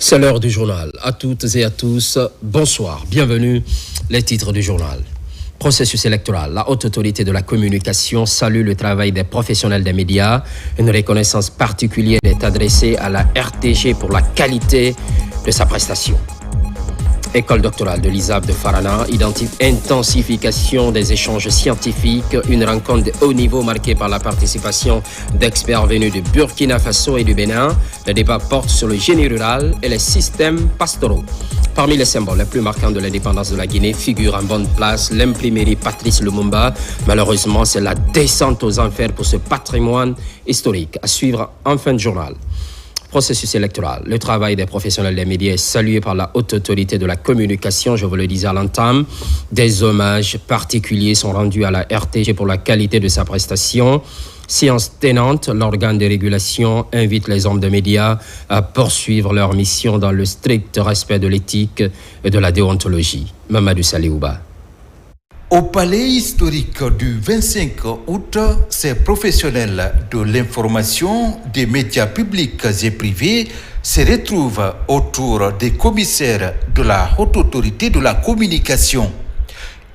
C'est l'heure du journal. À toutes et à tous, bonsoir. Bienvenue. Les titres du journal. Processus électoral. La haute autorité de la communication salue le travail des professionnels des médias. Une reconnaissance particulière est adressée à la RTG pour la qualité de sa prestation. École doctorale de l'ISAB de Farana, intensification des échanges scientifiques, une rencontre de haut niveau marquée par la participation d'experts venus du Burkina Faso et du Bénin. Le débat porte sur le génie rural et les systèmes pastoraux. Parmi les symboles les plus marquants de l'indépendance de la Guinée figure en bonne place l'imprimerie Patrice Lumumba. Malheureusement, c'est la descente aux enfers pour ce patrimoine historique. À suivre en fin de journal. Processus électoral. Le travail des professionnels des médias est salué par la haute autorité de la communication, je vous le disais à l'entame. Des hommages particuliers sont rendus à la RTG pour la qualité de sa prestation. Séance tenante, l'organe de régulation invite les hommes de médias à poursuivre leur mission dans le strict respect de l'éthique et de la déontologie. Mamadou Saliouba. Au palais historique du 25 août, ces professionnels de l'information, des médias publics et privés se retrouvent autour des commissaires de la haute autorité de la communication.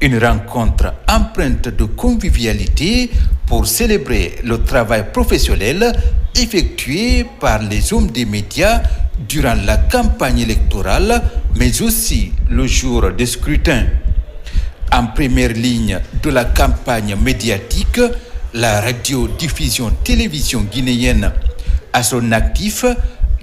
Une rencontre empreinte de convivialité pour célébrer le travail professionnel effectué par les hommes des médias durant la campagne électorale, mais aussi le jour des scrutins. En première ligne de la campagne médiatique, la radiodiffusion-télévision guinéenne a son actif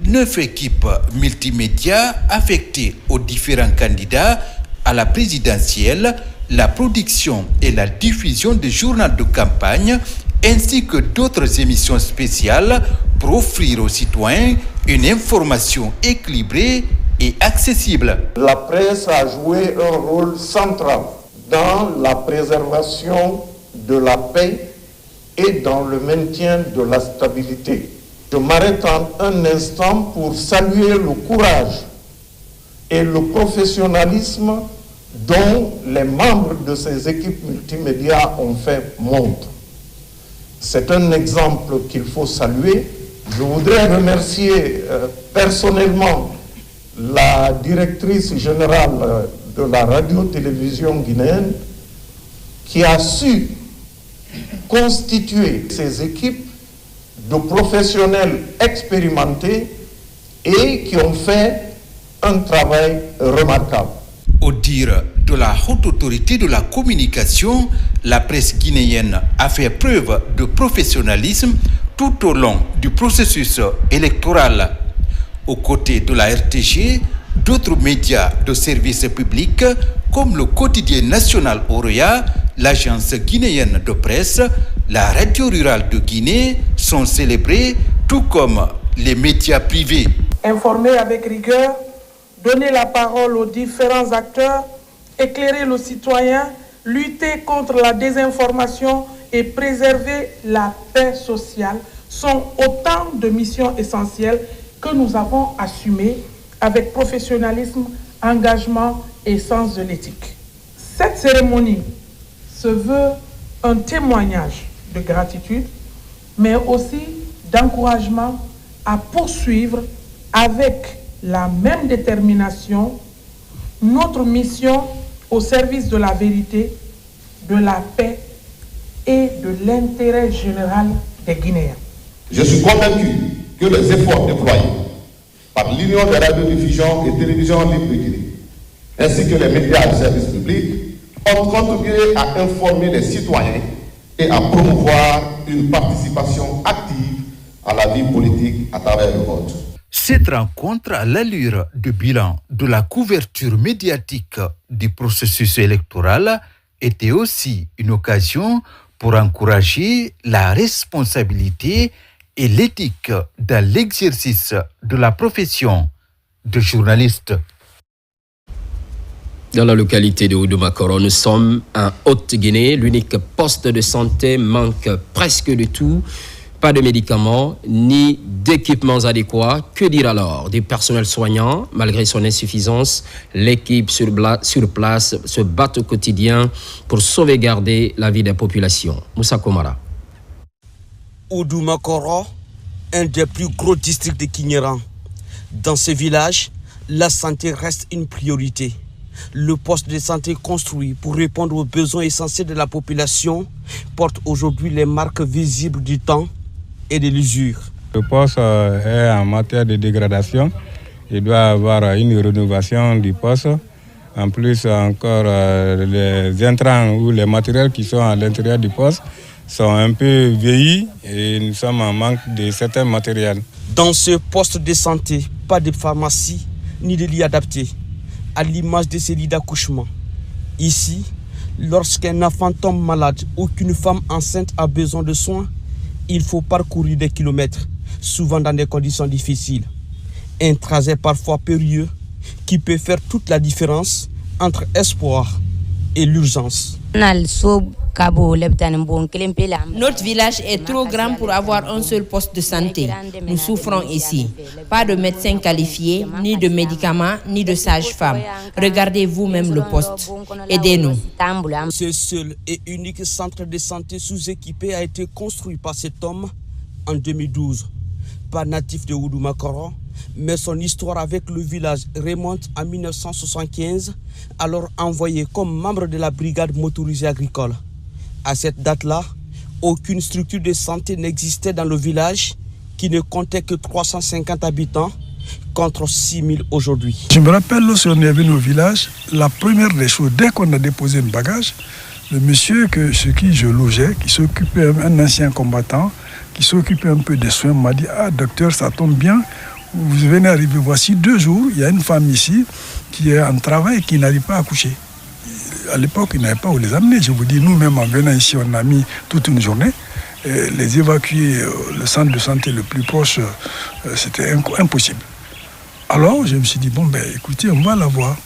9 équipes multimédia affectées aux différents candidats à la présidentielle, la production et la diffusion de journaux de campagne, ainsi que d'autres émissions spéciales pour offrir aux citoyens une information équilibrée et accessible. La presse a joué un rôle central dans la préservation de la paix et dans le maintien de la stabilité. Je m'arrête un instant pour saluer le courage et le professionnalisme dont les membres de ces équipes multimédia ont fait montre. C'est un exemple qu'il faut saluer. Je voudrais remercier personnellement la directrice générale de la radio-télévision guinéenne qui a su constituer ces équipes de professionnels expérimentés et qui ont fait un travail remarquable. Au dire de la haute autorité de la communication, la presse guinéenne a fait preuve de professionnalisme tout au long du processus électoral. Aux côtés de la RTG, d'autres médias de service public comme le quotidien national Oroya, l'agence guinéenne de presse, la radio rurale de Guinée sont célébrés, tout comme les médias privés. Informer avec rigueur, donner la parole aux différents acteurs, éclairer le citoyen, lutter contre la désinformation et préserver la paix sociale sont autant de missions essentielles que nous avons assumées avec professionnalisme, engagement et sens de l'éthique. Cette cérémonie se veut un témoignage de gratitude, mais aussi d'encouragement à poursuivre avec la même détermination notre mission au service de la vérité, de la paix et de l'intérêt général des Guinéens. Je suis convaincu que les efforts déployés par l'Union des radiodiffusions et télévisions libres de Guinée, ainsi que les médias de service public, ont contribué à informer les citoyens et à promouvoir une participation active à la vie politique à travers le vote. Cette rencontre à l'allure de bilan de la couverture médiatique du processus électoral était aussi une occasion pour encourager la responsabilité et l'éthique dans l'exercice de la profession de journaliste. Dans la localité de Oudoumakoro, nous sommes en Haute-Guinée. L'unique poste de santé manque presque de tout. Pas de médicaments ni d'équipements adéquats. Que dire alors du personnel soignant? Malgré son insuffisance, l'équipe sur place se bat au quotidien pour sauvegarder la vie des populations. Moussa Komara. Oudoumakoro, un des plus gros districts de Kignéran. Dans ce village, La santé reste une priorité. Le poste de santé construit pour répondre aux besoins essentiels de la population porte aujourd'hui les marques visibles du temps et de l'usure. Le poste est en matière de dégradation. Il doit y avoir une rénovation du poste. En plus, encore, les intrants ou les matériels qui sont à l'intérieur du poste sont un peu vieillis et nous sommes en manque de certains matériels. Dans ce poste de santé, pas de pharmacie ni de lit adapté, à l'image de ces lits d'accouchement. Ici, lorsqu'un enfant tombe malade ou qu'une femme enceinte a besoin de soins, il faut parcourir des kilomètres, souvent dans des conditions difficiles. Un trajet parfois périlleux qui peut faire toute la différence entre espoir et l'urgence. Notre village est trop grand pour avoir un seul poste de santé. Nous souffrons ici. Pas de médecins qualifiés, ni de médicaments, ni de sages-femmes. Regardez vous-même le poste. Aidez-nous. Ce seul et unique centre de santé sous-équipé a été construit par cet homme en 2012. Pas natif de Oudumakoro, mais son histoire avec le village remonte en 1975, alors envoyé comme membre de la brigade motorisée agricole. À cette date-là, aucune structure de santé n'existait dans le village qui ne comptait que 350 habitants contre 6 000 aujourd'hui. Je me rappelle lorsqu'on est venu au village, la première des choses, dès qu'on a déposé un bagage, le monsieur chez qui je logeais, qui s'occupait, un ancien combattant, qui s'occupait un peu des soins, m'a dit « Ah docteur, ça tombe bien, vous venez arriver, voici 2 jours, il y a une femme ici qui est en travail et qui n'arrive pas à accoucher. » À l'époque, ils n'avaient pas où les amener. Je vous dis, nous-mêmes, en venant ici, on a mis toute une journée. Et les évacuer, le centre de santé le plus proche, c'était impossible. Alors, je me suis dit, bon, écoutez, on va la voir.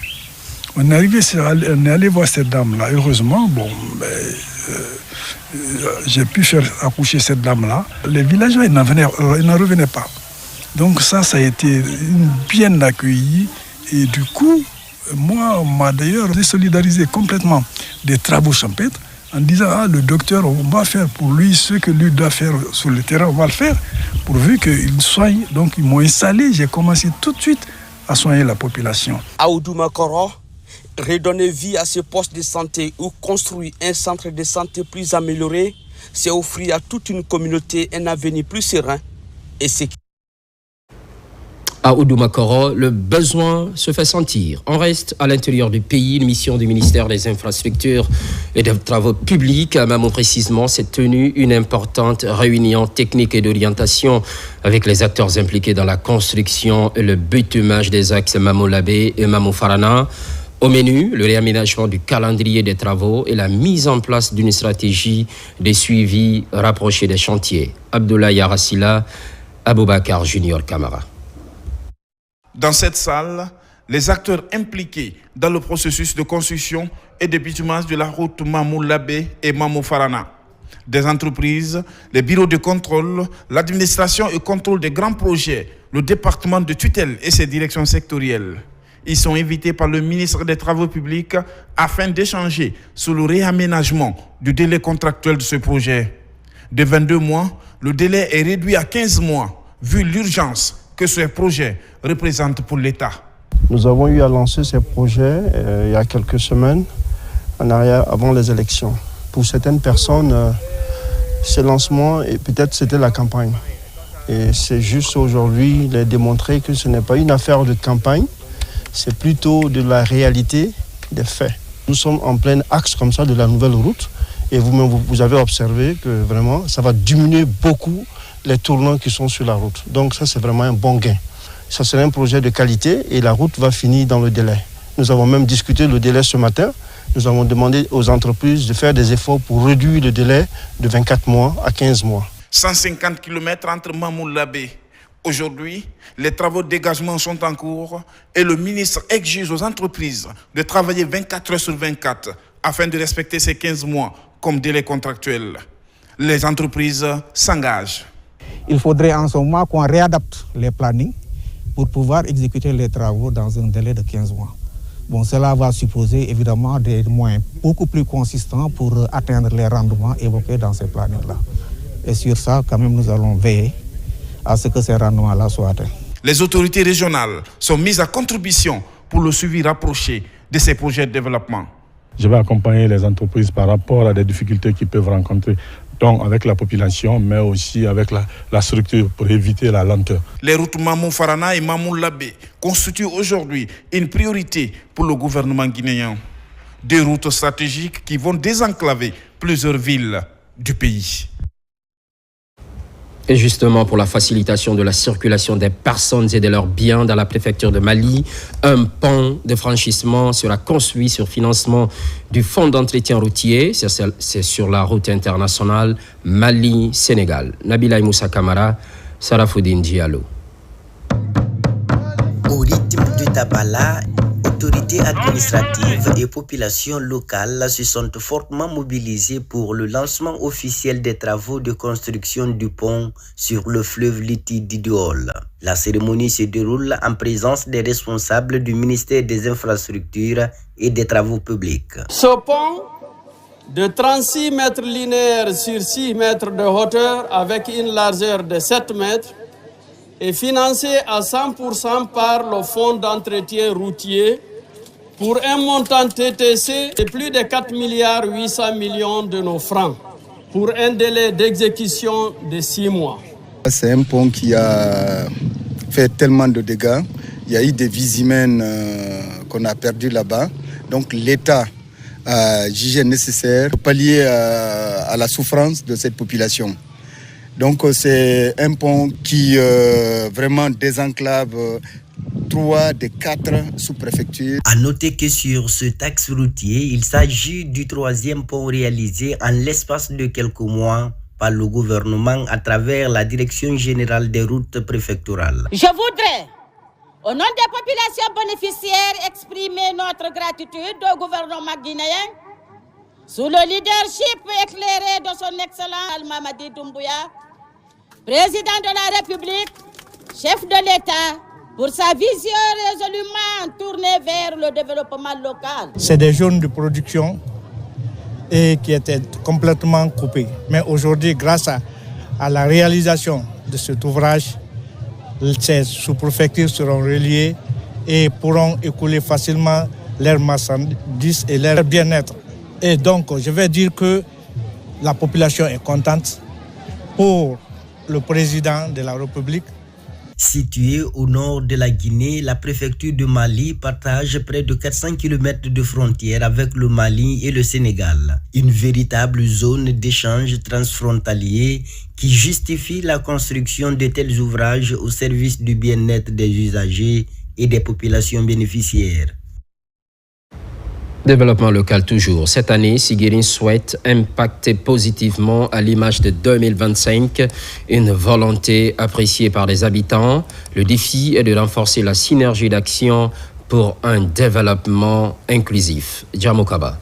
On est allé voir cette dame-là. Heureusement, j'ai pu faire accoucher cette dame-là. Les villageois, ils n'en revenaient pas. Donc ça a été bien accueilli. Et du coup, moi, on m'a d'ailleurs désolidarisé complètement des travaux champêtres en disant, le docteur, on va faire pour lui ce que lui doit faire sur le terrain, on va le faire, pourvu qu'il soigne. Donc ils m'ont installé, j'ai commencé tout de suite à soigner la population. À Oudumakoro, redonner vie à ce poste de santé ou construire un centre de santé plus amélioré, c'est offrir à toute une communauté un avenir plus serein et sécurisé. À Oudumakoro, le besoin se fait sentir. On reste à l'intérieur du pays. Une mission du ministère des Infrastructures et des Travaux publics, même précisément, s'est tenue une importante réunion technique et d'orientation avec les acteurs impliqués dans la construction et le bitumage des axes Mamou-Labé et Mamou-Farana. Au menu, le réaménagement du calendrier des travaux et la mise en place d'une stratégie de suivi rapproché des chantiers. Abdoulaye Arassila, Aboubakar Junior Camara. Dans cette salle, les acteurs impliqués dans le processus de construction et de bitumage de la route Mamou-Labé et Mamou-Farana. Des entreprises, les bureaux de contrôle, l'administration et contrôle des grands projets, le département de tutelle et ses directions sectorielles. Ils sont invités par le ministre des Travaux publics afin d'échanger sur le réaménagement du délai contractuel de ce projet. De 22 mois, le délai est réduit à 15 mois, vu l'urgence que ce projet représente pour l'État. Nous avons eu à lancer ces projets il y a quelques semaines, en arrière, avant les élections. Pour certaines personnes, ce lancement, peut-être c'était la campagne. Et c'est juste aujourd'hui de démontrer que ce n'est pas une affaire de campagne, c'est plutôt de la réalité des faits. Nous sommes en plein axe comme ça de la nouvelle route et vous avez observé que vraiment ça va diminuer beaucoup les tournants qui sont sur la route. Donc ça, c'est vraiment un bon gain. Ça serait un projet de qualité et la route va finir dans le délai. Nous avons même discuté le délai ce matin. Nous avons demandé aux entreprises de faire des efforts pour réduire le délai de 24 mois à 15 mois. 150 km entre Mamou-Labé. Aujourd'hui, les travaux de dégagement sont en cours et le ministre exige aux entreprises de travailler 24 heures sur 24 afin de respecter ces 15 mois comme délai contractuel. Les entreprises s'engagent. Il faudrait en ce moment qu'on réadapte les plannings pour pouvoir exécuter les travaux dans un délai de 15 mois. Bon, cela va supposer évidemment des moyens beaucoup plus consistants pour atteindre les rendements évoqués dans ces plannings-là. Et sur ça, quand même, nous allons veiller à ce que ces rendements-là soient atteints. Les autorités régionales sont mises à contribution pour le suivi rapproché de ces projets de développement. Je vais accompagner les entreprises par rapport à des difficultés qu'ils peuvent rencontrer, donc avec la population, mais aussi avec la structure pour éviter la lenteur. Les routes Mamou Farana et Mamou Labé constituent aujourd'hui une priorité pour le gouvernement guinéen. Des routes stratégiques qui vont désenclaver plusieurs villes du pays. Et justement, pour la facilitation de la circulation des personnes et de leurs biens dans la préfecture de Mali, un pont de franchissement sera construit sur financement du fonds d'entretien routier. C'est sur la route internationale Mali-Sénégal. Nabila Moussa Kamara, Sarafoudine Diallo. Au rythme du Tabala, autorités administratives et populations locales se sont fortement mobilisées pour le lancement officiel des travaux de construction du pont sur le fleuve Liti d'Idiol. La cérémonie se déroule en présence des responsables du ministère des Infrastructures et des Travaux publics. Ce pont de 36 mètres linéaires sur 6 mètres de hauteur avec une largeur de 7 mètres est financé à 100% par le fonds d'entretien routier pour un montant TTC de plus de 4 milliards 800 millions de nos francs pour un délai d'exécution de 6 mois. C'est un pont qui a fait tellement de dégâts. Il y a eu des vies humaines qu'on a perdues là-bas. Donc l'État a jugé nécessaire de pallier à la souffrance de cette population. Donc c'est un pont qui vraiment désenclave 3 des 4 sous-préfectures. À noter que sur ce axe routier, il s'agit du 3e pont réalisé en l'espace de quelques mois par le gouvernement à travers la Direction générale des routes préfectorales. Je voudrais, au nom des populations bénéficiaires, exprimer notre gratitude au gouvernement guinéen sous le leadership éclairé de son Excellence Al-Mamadi Doumbouya, président de la République, chef de l'État, pour sa vision résolument tournée vers le développement local. C'est des zones de production et qui étaient complètement coupées. Mais aujourd'hui, grâce à la réalisation de cet ouvrage, ces sous-préfectures seront reliées et pourront écouler facilement leurs marchandises et leur bien-être. Et donc, je vais dire que la population est contente pour le président de la République. Située au nord de la Guinée, la préfecture de Mali partage près de 400 km de frontière avec le Mali et le Sénégal. Une véritable zone d'échange transfrontalier qui justifie la construction de tels ouvrages au service du bien-être des usagers et des populations bénéficiaires. Développement local toujours. Cette année, Siguirin souhaite impacter positivement à l'image de 2025, une volonté appréciée par les habitants. Le défi est de renforcer la synergie d'action pour un développement inclusif. Djamokaba.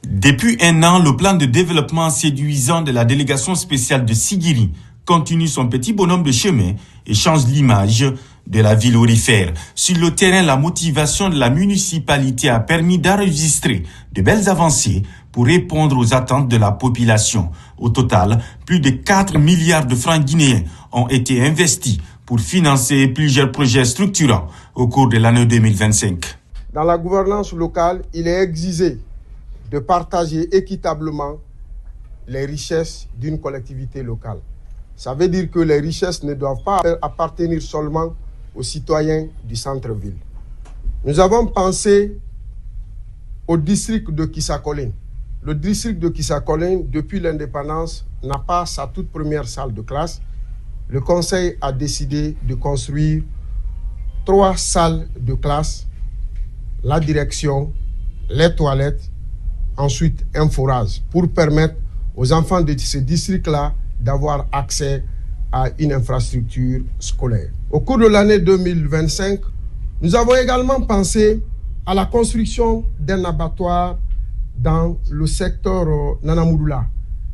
Depuis un an, le plan de développement séduisant de la délégation spéciale de Siguiri continue son petit bonhomme de chemin et change l'image de la ville aurifère. Sur le terrain, la motivation de la municipalité a permis d'enregistrer de belles avancées pour répondre aux attentes de la population. Au total, plus de 4 milliards de francs guinéens ont été investis pour financer plusieurs projets structurants au cours de l'année 2025. Dans la gouvernance locale, il est exigé de partager équitablement les richesses d'une collectivité locale. Ça veut dire que les richesses ne doivent pas appartenir seulement aux citoyens du centre-ville. Nous avons pensé au district de Kissakolin. Le district de Kissakolin, depuis l'indépendance, n'a pas sa toute première salle de classe. Le conseil a décidé de construire 3 salles de classe, la direction, les toilettes, ensuite un forage, pour permettre aux enfants de ce district-là d'avoir accès à une infrastructure scolaire. Au cours de l'année 2025, nous avons également pensé à la construction d'un abattoir dans le secteur Nanamoudoula.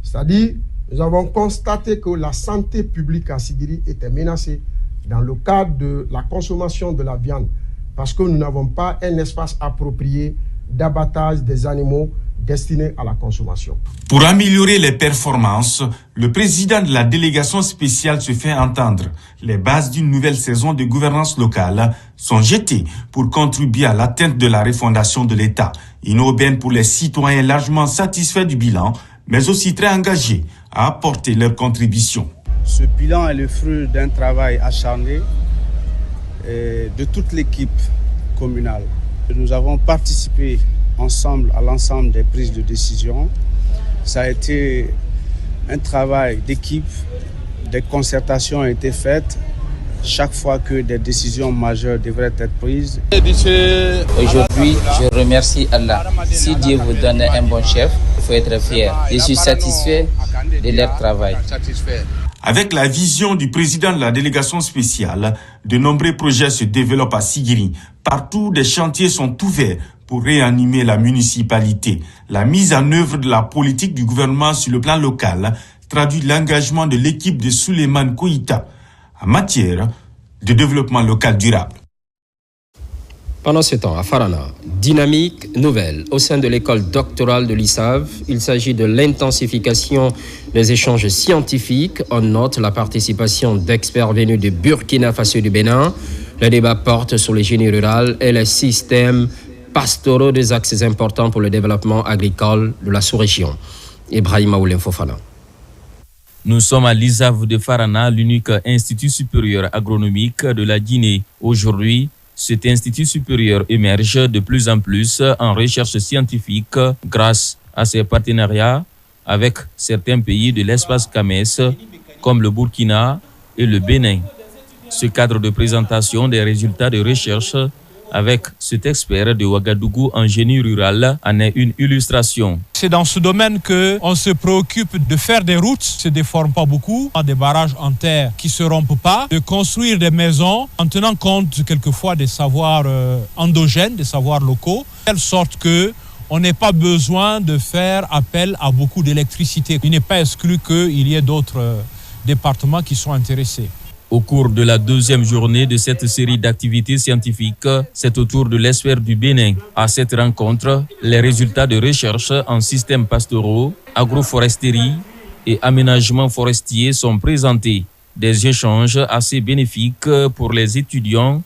C'est-à-dire, nous avons constaté que la santé publique à Siguiri était menacée dans le cadre de la consommation de la viande, parce que nous n'avons pas un espace approprié d'abattage des animaux destinés à la consommation. Pour améliorer les performances, le président de la délégation spéciale se fait entendre. Les bases d'une nouvelle saison de gouvernance locale sont jetées pour contribuer à l'atteinte de la refondation de l'État. Une aubaine pour les citoyens largement satisfaits du bilan, mais aussi très engagés à apporter leur contribution. Ce bilan est le fruit d'un travail acharné de toute l'équipe communale. Nous avons participé ensemble à l'ensemble des prises de décision. Ça a été un travail d'équipe, des concertations ont été faites chaque fois que des décisions majeures devraient être prises. Aujourd'hui, je remercie Allah. Si Dieu vous donne un bon chef, il faut être fier. Je suis satisfait de leur travail. Avec la vision du président de la délégation spéciale, de nombreux projets se développent à Sigiri. Partout, des chantiers sont ouverts pour réanimer la municipalité. La mise en œuvre de la politique du gouvernement sur le plan local traduit l'engagement de l'équipe de Souleymane Koïta en matière de développement local durable. Pendant ce temps, à Farana, dynamique nouvelle au sein de l'école doctorale de l'ISAV. Il s'agit de l'intensification des échanges scientifiques. On note la participation d'experts venus de Burkina Faso et du Bénin. Le débat porte sur le génie rural et les systèmes pastoraux, des axes importants pour le développement agricole de la sous-région. Ibrahima Oulem Fofana. Nous sommes à l'ISAV de Farana, l'unique institut supérieur agronomique de la Guinée. Aujourd'hui, cet institut supérieur émerge de plus en plus en recherche scientifique grâce à ses partenariats avec certains pays de l'espace CAMES comme le Burkina et le Bénin. Ce cadre de présentation des résultats de recherche avec cet expert de Ouagadougou en génie rural en est une illustration. C'est dans ce domaine qu'on se préoccupe de faire des routes qui ne se déforment pas beaucoup, des barrages en terre qui ne se rompent pas, de construire des maisons en tenant compte quelquefois des savoirs endogènes, des savoirs locaux, de telle sorte qu'on n'ait pas besoin de faire appel à beaucoup d'électricité. Il n'est pas exclu qu'il y ait d'autres départements qui sont intéressés. Au cours de la deuxième journée de cette série d'activités scientifiques, c'est au tour de l'expert du Bénin. À cette rencontre, les résultats de recherche en systèmes pastoraux, agroforesterie et aménagement forestier sont présentés. Des échanges assez bénéfiques pour les étudiants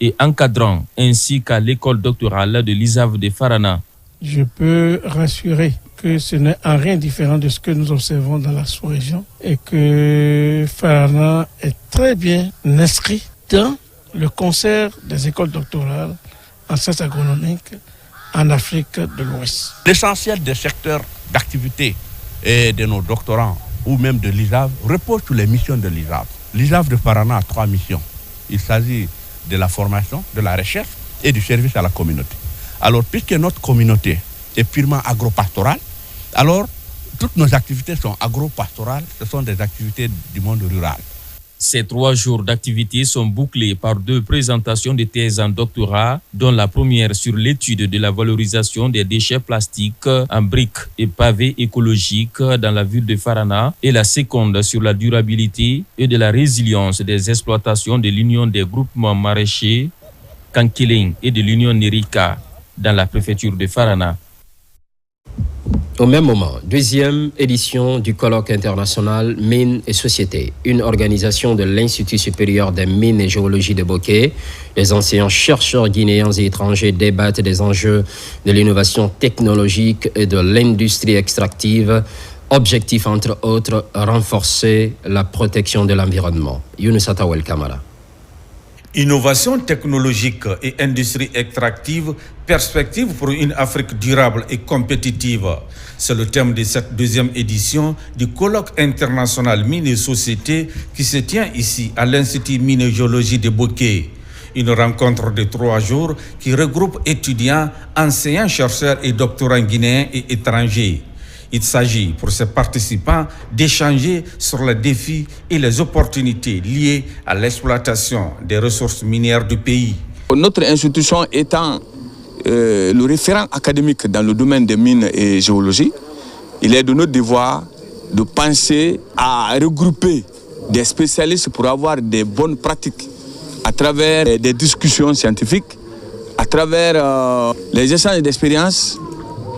et encadrants, ainsi qu'à l'école doctorale de l'ISAV de Farana. Je peux rassurer que ce n'est en rien différent de ce que nous observons dans la sous-région et que Farana est très bien inscrit dans le concert des écoles doctorales en sciences agronomiques en Afrique de l'Ouest. L'essentiel des secteurs d'activité de nos doctorants ou même de l'ISAV repose sur les missions de l'ISAV. L'ISAV de Farana a 3 missions. Il s'agit de la formation, de la recherche et du service à la communauté. Alors, puisque notre communauté est purement agro-pastorale, alors toutes nos activités sont agro-pastorales, ce sont des activités du monde rural. Ces 3 jours d'activité sont bouclés par 2 présentations de thèses en doctorat, dont la première sur l'étude de la valorisation des déchets plastiques en briques et pavés écologiques dans la ville de Farana et la seconde sur la durabilité et de la résilience des exploitations de l'Union des groupements maraîchers Kankiling et de l'Union Nerika dans la préfecture de Farana. Au même moment, 2e édition du colloque international Mines et Société, une organisation de l'Institut supérieur des mines et géologie de Bokeh. Les enseignants-chercheurs guinéens et étrangers débattent des enjeux de l'innovation technologique et de l'industrie extractive. Objectif, entre autres, renforcer la protection de l'environnement. Younous Atawel Kamara. Innovation technologique et industrie extractive, perspective pour une Afrique durable et compétitive. C'est le thème de cette 2e édition du colloque international Mines et Société qui se tient ici à l'Institut Mines et Géologie de Bokeh. Une rencontre de 3 jours qui regroupe étudiants, enseignants, chercheurs et doctorants guinéens et étrangers. Il s'agit pour ces participants d'échanger sur les défis et les opportunités liées à l'exploitation des ressources minières du pays. Notre institution étant le référent académique dans le domaine des mines et géologie, il est de notre devoir de penser à regrouper des spécialistes pour avoir des bonnes pratiques à travers des discussions scientifiques, à travers les échanges d'expériences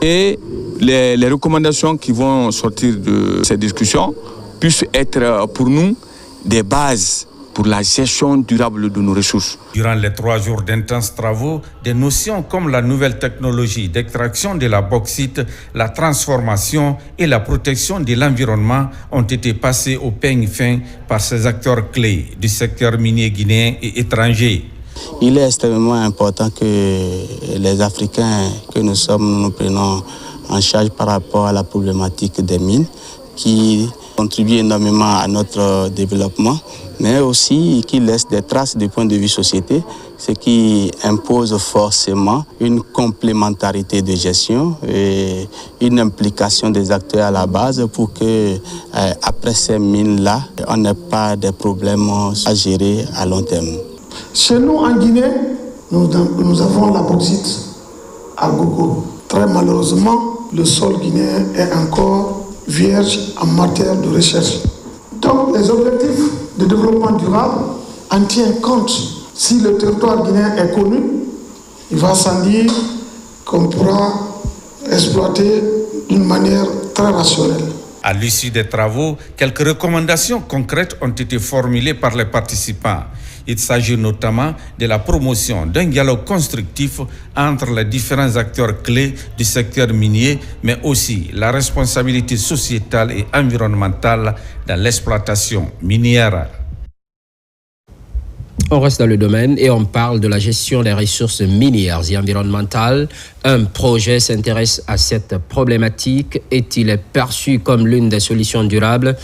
et les recommandations qui vont sortir de ces discussions puissent être pour nous des bases pour la gestion durable de nos ressources. Durant les 3 jours d'intenses travaux, des notions comme la nouvelle technologie d'extraction de la bauxite, la transformation et la protection de l'environnement ont été passées au peigne fin par ces acteurs clés du secteur minier guinéen et étranger. Il est extrêmement important que les Africains que nous sommes, nous prenons en charge par rapport à la problématique des mines qui contribue énormément à notre développement, mais aussi qui laisse des traces du point de vue société, ce qui impose forcément une complémentarité de gestion et une implication des acteurs à la base pour que, après ces mines-là, on n'ait pas de problèmes à gérer à long terme. Chez nous, en Guinée, nous avons la bauxite à gogo. Très malheureusement, le sol guinéen est encore vierge en matière de recherche. Donc, les objectifs de développement durable en tiennent compte. Si le territoire guinéen est connu, il va sans dire qu'on pourra exploiter d'une manière très rationnelle. À l'issue des travaux, quelques recommandations concrètes ont été formulées par les participants. Il s'agit notamment de la promotion d'un dialogue constructif entre les différents acteurs clés du secteur minier, mais aussi la responsabilité sociétale et environnementale dans l'exploitation minière. On reste dans le domaine et on parle de la gestion des ressources minières et environnementales. Un projet s'intéresse à cette problématique. Est-il perçu comme l'une des solutions durables?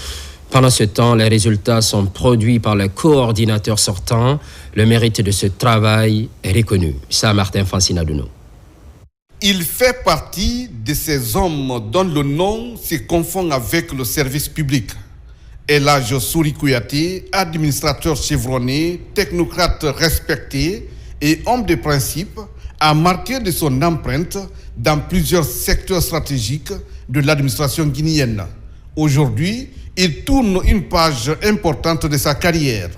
Pendant ce temps, les résultats sont produits par le coordinateur sortant. Le mérite de ce travail est reconnu. Saint-Martin Fancinadouno. Il fait partie de ces hommes dont le nom se confond avec le service public. Elhadji Souri Kouyaté, administrateur chevronné, technocrate respecté et homme de principe, a marqué de son empreinte dans plusieurs secteurs stratégiques de l'administration guinéenne. Aujourd'hui, il tourne une page importante de sa carrière,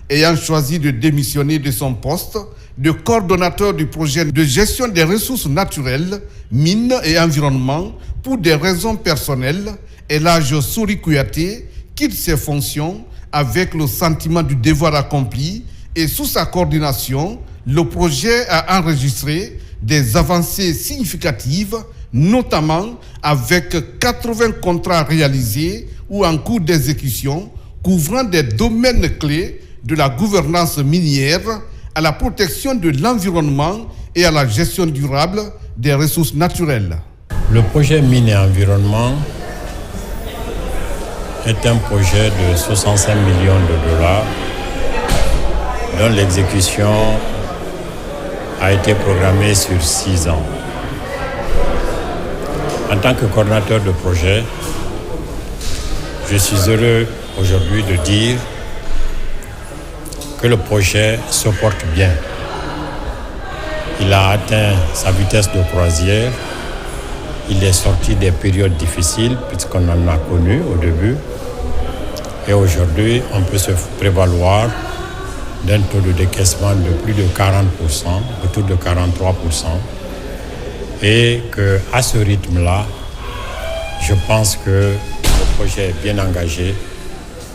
ayant choisi de démissionner de son poste de coordonnateur du projet de gestion des ressources naturelles, mines et environnement pour des raisons personnelles. Elhadji Souri Kouyaté quitte ses fonctions avec le sentiment du devoir accompli et sous sa coordination, le projet a enregistré des avancées significatives, notamment avec 80 contrats réalisés ou en cours d'exécution, couvrant des domaines clés de la gouvernance minière, à la protection de l'environnement et à la gestion durable des ressources naturelles. Le projet Mines et Environnement est un projet de 65 millions de dollars dont l'exécution a été programmée sur 6 ans. En tant que coordinateur de projet, je suis heureux aujourd'hui de dire que le projet se porte bien. Il a atteint sa vitesse de croisière. Il est sorti des périodes difficiles puisqu'on en a connu au début. Et aujourd'hui, on peut se prévaloir d'un taux de décaissement de plus de 40%, autour de 43%. Et qu'à ce rythme-là, je pense que le projet est bien engagé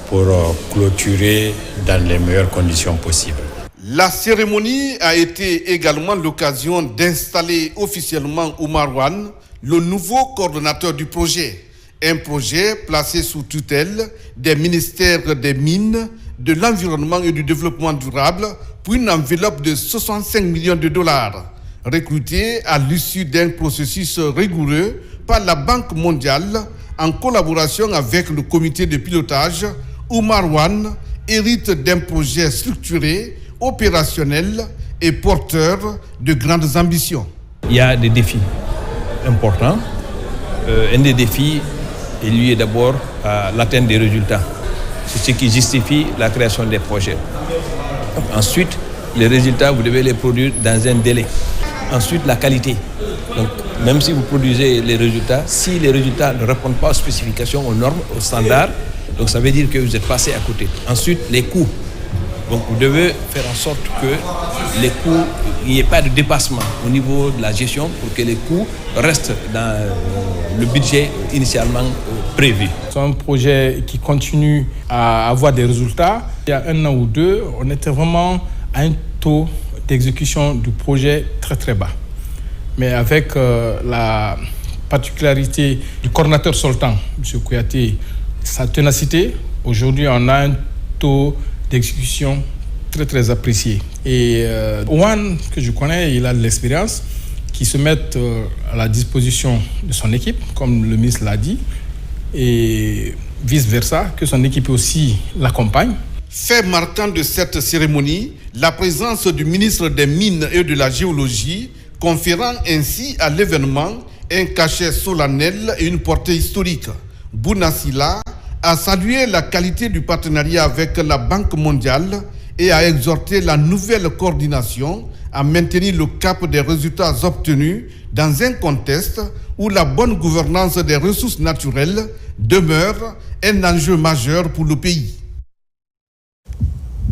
pour clôturer dans les meilleures conditions possibles. La cérémonie a été également l'occasion d'installer officiellement Oumar Wane, le nouveau coordonnateur du projet. Un projet placé sous tutelle des ministères des Mines, de l'Environnement et du Développement durable pour une enveloppe de 65 millions de dollars, recruté à l'issue d'un processus rigoureux par la Banque mondiale en collaboration avec le comité de pilotage. Oumar Wane hérite d'un projet structuré, opérationnel et porteur de grandes ambitions. Il y a des défis importants. Un des défis est lié d'abord à l'atteinte des résultats. C'est ce qui justifie la création des projets. Ensuite, les résultats, vous devez les produire dans un délai. Ensuite, la qualité. Donc, même si vous produisez les résultats, si les résultats ne répondent pas aux spécifications, aux normes, aux standards, donc ça veut dire que vous êtes passé à côté. Ensuite, les coûts. Donc vous devez faire en sorte que les coûts, il n'y ait pas de dépassement au niveau de la gestion pour que les coûts restent dans le budget initialement prévu. C'est un projet qui continue à avoir des résultats. Il y a 1 an ou 2, on était vraiment à un taux d'exécution du projet très très bas. Mais avec la particularité du coordinateur sortant, M. Kouyaté, sa ténacité, aujourd'hui on a un taux d'exécution très très apprécié. Et Owan, que je connais, il a de l'expérience, qui se met à la disposition de son équipe, comme le ministre l'a dit, et vice-versa, que son équipe aussi l'accompagne. Fait marquant de cette cérémonie, la présence du ministre des Mines et de la Géologie, conférant ainsi à l'événement un cachet solennel et une portée historique. Bouna Sylla a salué la qualité du partenariat avec la Banque mondiale et a exhorté la nouvelle coordination à maintenir le cap des résultats obtenus dans un contexte où la bonne gouvernance des ressources naturelles demeure un enjeu majeur pour le pays.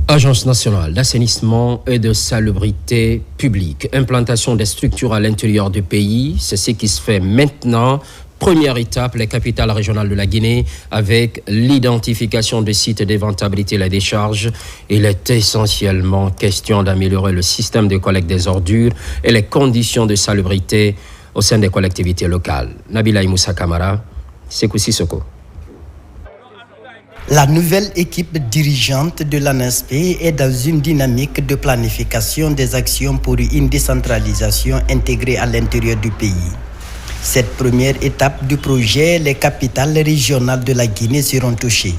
Agence nationale d'assainissement et de salubrité publique. Implantation des structures à l'intérieur du pays, c'est ce qui se fait maintenant. Première étape, les capitales régionales de la Guinée avec l'identification des sites d'éventabilité et la décharge. Il est essentiellement question d'améliorer le système de collecte des ordures et les conditions de salubrité au sein des collectivités locales. Nabila Moussa Kamara, Sekou Sissoko. La nouvelle équipe dirigeante de l'ANASP est dans une dynamique de planification des actions pour une décentralisation intégrée à l'intérieur du pays. Cette première étape du projet, les capitales régionales de la Guinée seront touchées.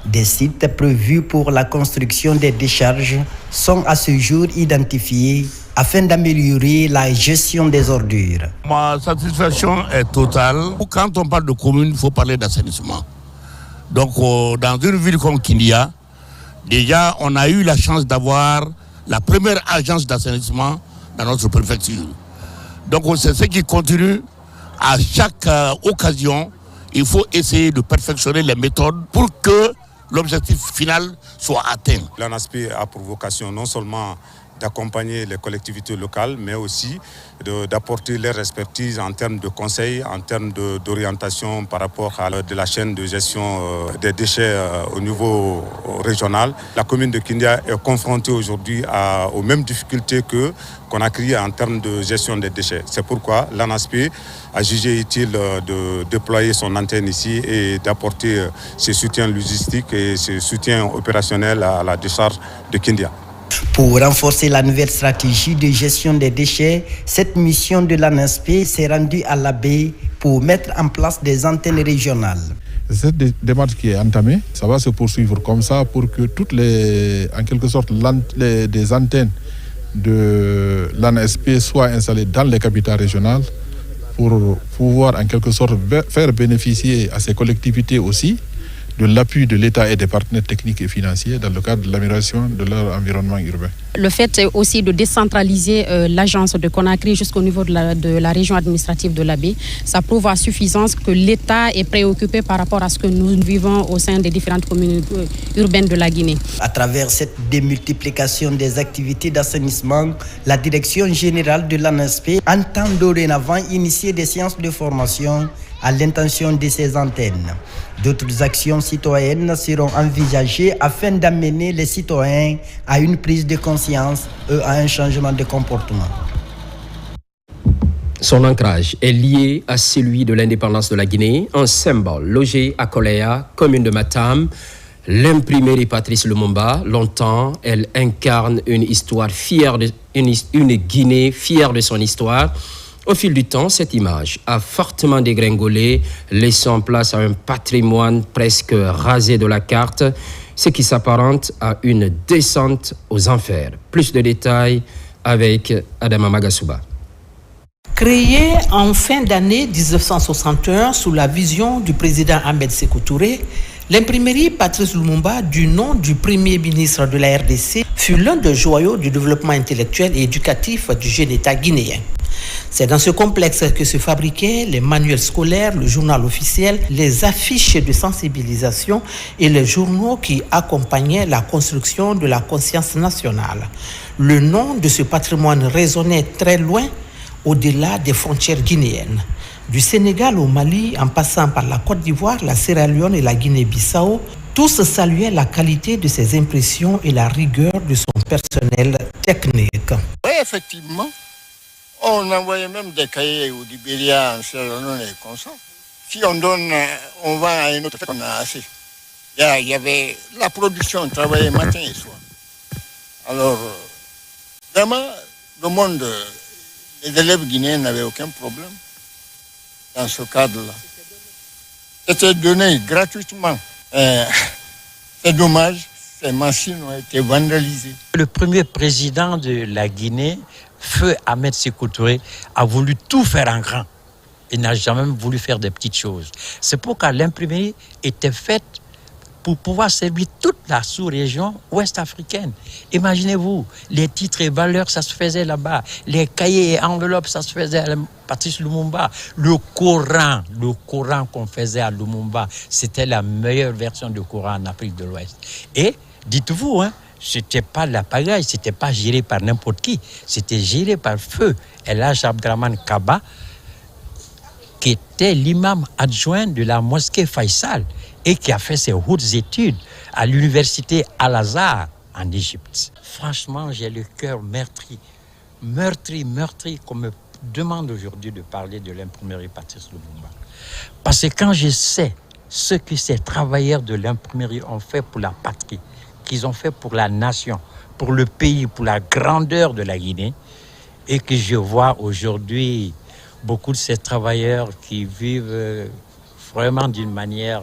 Des sites prévus pour la construction des décharges sont à ce jour identifiés afin d'améliorer la gestion des ordures. Ma satisfaction est totale. Quand on parle de commune, il faut parler d'assainissement. Donc, dans une ville comme Kindia, déjà, on a eu la chance d'avoir la première agence d'assainissement dans notre préfecture. Donc, c'est ce qui continue. À chaque occasion, il faut essayer de perfectionner les méthodes pour que l'objectif final soit atteint. L'ANASP a pour vocation non seulement d'accompagner les collectivités locales, mais aussi d'apporter leur expertise en termes de conseils, en termes d'orientation par rapport à de la chaîne de gestion des déchets au niveau régional. La commune de Kindia est confrontée aujourd'hui aux mêmes difficultés que Conakry en termes de gestion des déchets. C'est pourquoi l'ANASP a jugé utile de déployer son antenne ici et d'apporter ses soutiens logistiques et ses soutiens opérationnels à la décharge de Kindia. Pour renforcer la nouvelle stratégie de gestion des déchets, cette mission de l'ANASP s'est rendue à la baie pour mettre en place des antennes régionales. Cette démarche qui est entamée, ça va se poursuivre comme ça pour que toutes en quelque sorte, des antennes de l'ANASP soient installées dans les capitales régionales pour pouvoir en quelque sorte faire bénéficier à ces collectivités aussi de l'appui de l'État et des partenaires techniques et financiers dans le cadre de l'amélioration de leur environnement urbain. Le fait aussi de décentraliser l'agence de Conakry jusqu'au niveau de la région administrative de la baie, ça prouve à suffisance que l'État est préoccupé par rapport à ce que nous vivons au sein des différentes communes urbaines de la Guinée. À travers cette démultiplication des activités d'assainissement, la direction générale de l'ANASP entend dorénavant initier des séances de formation à l'intention de ces antennes. D'autres actions citoyennes seront envisagées afin d'amener les citoyens à une prise de conscience et à un changement de comportement. Son ancrage est lié à celui de l'indépendance de la Guinée, un symbole logé à Koléa, commune de Matam. L'imprimerie Patrice Lumumba, longtemps, elle incarne une histoire fière une Guinée fière de son histoire. Au fil du temps, cette image a fortement dégringolé, laissant place à un patrimoine presque rasé de la carte, ce qui s'apparente à une descente aux enfers. Plus de détails avec Adama Magasuba. Créée en fin d'année 1961 sous la vision du président Ahmed Sékou Touré, l'imprimerie Patrice Lumumba, du nom du premier ministre de la RDC, fut l'un des joyaux du développement intellectuel et éducatif du jeune État guinéen. C'est dans ce complexe que se fabriquaient les manuels scolaires, le journal officiel, les affiches de sensibilisation et les journaux qui accompagnaient la construction de la conscience nationale. Le nom de ce patrimoine résonnait très loin, au-delà des frontières guinéennes. Du Sénégal au Mali, en passant par la Côte d'Ivoire, la Sierra Leone et la Guinée-Bissau, tous saluaient la qualité de ses impressions et la rigueur de son personnel technique. Oui, effectivement. On envoyait même des cahiers au Libéria, en Sierra Leone et comme ça. Si on donne, on va à une autre fête, on a assez. Il y avait la production, on travaillait matin et soir. Alors, vraiment, le monde, les élèves guinéens n'avaient aucun problème dans ce cadre-là. C'était donné gratuitement. C'est dommage, ces machines ont été vandalisées. Le premier président de la Guinée, Feu Ahmed Sékou Touré, a voulu tout faire en grand. Il n'a jamais voulu faire des petites choses. C'est pourquoi l'imprimerie était faite pour pouvoir servir toute la sous-région ouest-africaine. Imaginez-vous, les titres et valeurs, ça se faisait là-bas. Les cahiers et enveloppes, ça se faisait à Patrice Lumumba. Le Coran qu'on faisait à Lumumba, c'était la meilleure version du Coran en Afrique de l'Ouest. Et, dites-vous, c'était pas la pagaille, c'était pas géré par n'importe qui. C'était géré par Feu El Hadj Abdraman Kaba, qui était l'imam adjoint de la mosquée Faisal et qui a fait ses hautes études à l'université Al-Azhar en Égypte. Franchement, j'ai le cœur meurtri qu'on me demande aujourd'hui de parler de l'imprimerie Patrice Lumumba. Parce que quand je sais ce que ces travailleurs de l'imprimerie ont fait pour la patrie, qu'ils ont fait pour la nation, pour le pays, pour la grandeur de la Guinée, et que je vois aujourd'hui beaucoup de ces travailleurs qui vivent vraiment d'une manière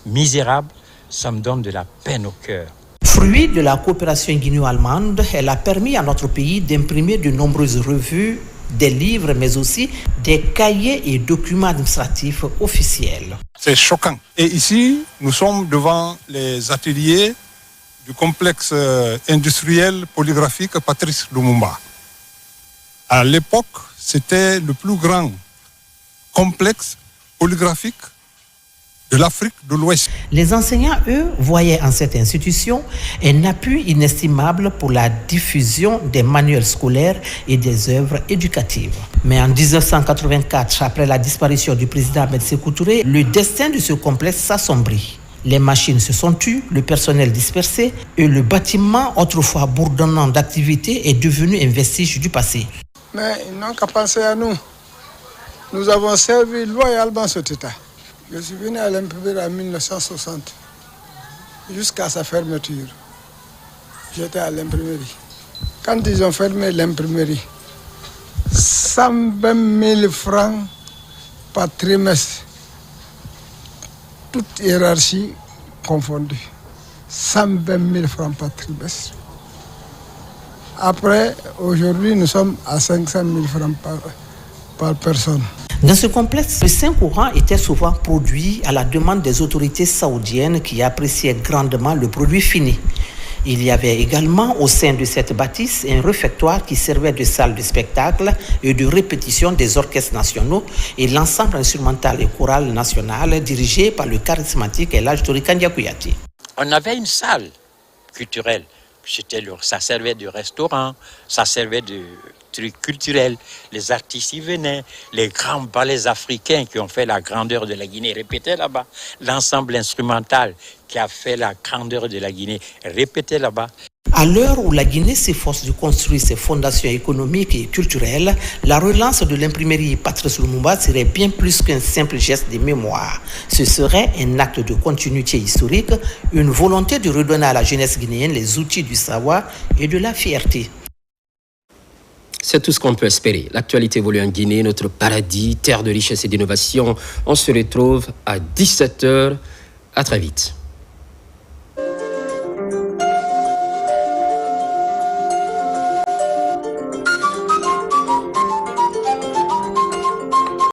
misérable, ça me donne de la peine au cœur. Fruit de la coopération guinéo-allemande, elle a permis à notre pays d'imprimer de nombreuses revues, des livres, mais aussi des cahiers et documents administratifs officiels. C'est choquant. Et ici, nous sommes devant les ateliers du complexe industriel polygraphique Patrice Lumumba. À l'époque, c'était le plus grand complexe polygraphique de l'Afrique de l'Ouest. Les enseignants, eux, voyaient en cette institution un appui inestimable pour la diffusion des manuels scolaires et des œuvres éducatives. Mais en 1984, après la disparition du président Ahmed Sékou Touré, le destin de ce complexe s'assombrit. Les machines se sont tues, le personnel dispersé et le bâtiment, autrefois bourdonnant d'activité, est devenu un vestige du passé. Mais ils n'ont qu'à penser à nous. Nous avons servi loyalement cet État. Je suis venu à l'imprimerie en 1960, jusqu'à sa fermeture. J'étais à l'imprimerie. Quand ils ont fermé l'imprimerie, 120 000 francs par trimestre, toute hiérarchie confondue. 120 000 francs par trimestre. Après, aujourd'hui, nous sommes à 500 000 francs par personne. Dans ce complexe, le Saint-Courant était souvent produit à la demande des autorités saoudiennes qui appréciaient grandement le produit fini. Il y avait également au sein de cette bâtisse un réfectoire qui servait de salle de spectacle et de répétition des orchestres nationaux et l'ensemble instrumental et choral national dirigé par le charismatique El Hadj Touré Kandia Kouyaté. On avait une salle culturelle. Ça servait de restaurant, ça servait de trucs culturels. Les artistes y venaient, les grands ballets africains qui ont fait la grandeur de la Guinée répétaient là-bas. L'ensemble instrumental qui a fait la grandeur de la Guinée répétait là-bas. À l'heure où la Guinée s'efforce de construire ses fondations économiques et culturelles, la relance de l'imprimerie Patrice Lumumba serait bien plus qu'un simple geste de mémoire. Ce serait un acte de continuité historique, une volonté de redonner à la jeunesse guinéenne les outils du savoir et de la fierté. C'est tout ce qu'on peut espérer. L'actualité évolue en Guinée, notre paradis, terre de richesse et d'innovation. On se retrouve à 17h. À très vite.